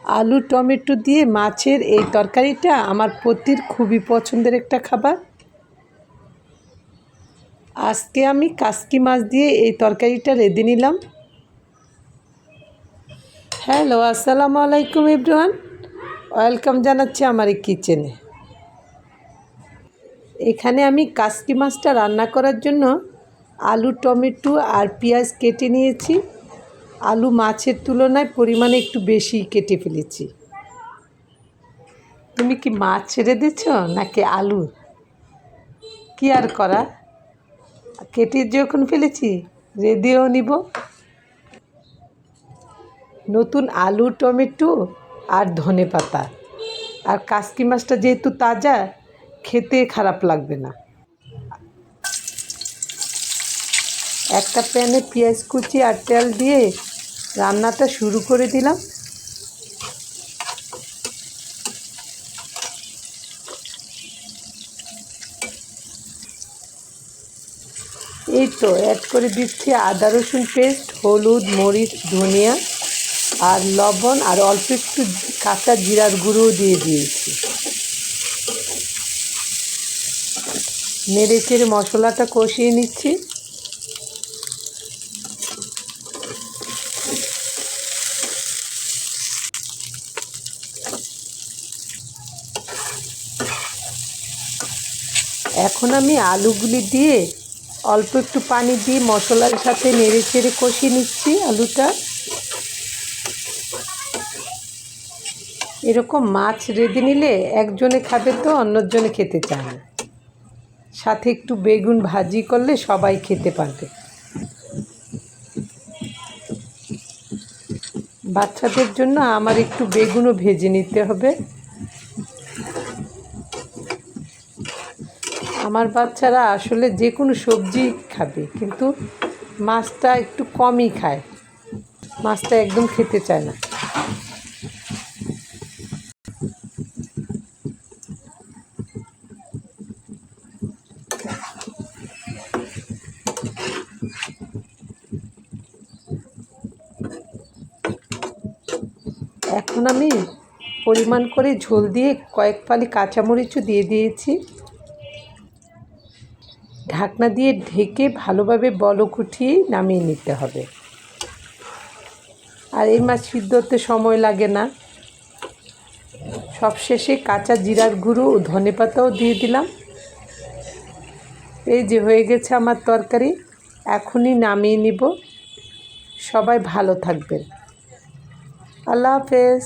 আলু টমেটো দিয়ে মাছের এই তরকারিটা আমার পতির খুবই পছন্দের একটা খাবার। আজকে আমি কাসকি মাছ দিয়ে এই তরকারিটা রেঁধে নিলাম। হ্যালো, আসসালামু আলাইকুম এভরিওয়ান, ওয়েলকাম জানাচ্ছি আমার এই কিচেনে। এখানে আমি কাসকি মাছটা রান্না করার জন্য আলু টমেটো আর পেঁয়াজ কেটে নিয়েছি। আলু মাছের তুলনায় পরিমাণে একটু বেশি কেটে ফেলেছি। তুমি কি মাছ ছেড়ে দিচ্ছ নাকি আলু? কি আর করা, কেটে যখন ফেলেছি রেঁধেও নিব। নতুন আলু টমেটো আর ধনেপাতা আর কাসকি মাছটা যেহেতু তাজা, খেতে খারাপ লাগবে না। একটা প্যানে পেঁয়াজ কুচি আর তেল দিয়ে রান্নাটা শুরু করে দিলাম। এই তো অ্যাড করে দিচ্ছি আদা রসুন পেস্ট, হলুদ মরিচ ধনিয়া আর লবণ আর অল্প একটু কাঁচা জিরার গুঁড়োও দিয়ে দিয়েছি। নেড়ে চেড়ে মশলাটা কষিয়ে নিচ্ছি। এখন আমি আলুগুলি দিয়ে অল্প একটু পানি দিয়ে মশলার সাথে নেড়ে চেড়ে কষিয়ে নিচ্ছি আলুটা। এরকম মাছ রেঁধে নিলে একজনে খাবে তো অন্যজনে খেতে চায় না। সাথে একটু বেগুন ভাজি করলে সবাই খেতে পারবে। বাচ্চাদের জন্য আমার একটু বেগুনও ভেজে নিতে হবে। আমার বাচ্চারা আসলে যে কোনো সবজি খাবে, কিন্তু মাছটা একটু কমই খায়, মাছটা একদম খেতে চায় না। এখন আমি পরিমাণ করে ঝোল দিয়ে কয়েক ফালি কাঁচামরিচও দিয়ে দিয়েছি। ঢাকনা দিয়ে ঢেকে ভালোভাবে বলক উঠিয়ে নামিয়ে নিতে হবে। আর এই মাছ সিদ্ধ হতে সময় লাগে না। সবশেষে কাঁচা জিরার গুঁড়ো ও ধনেপাতাও দিয়ে দিলাম। এই যে হয়ে গেছে আমার তরকারি, এখনই নামিয়ে নিব। সবাই ভালো থাকবেন। আল্লাহ হাফেজ।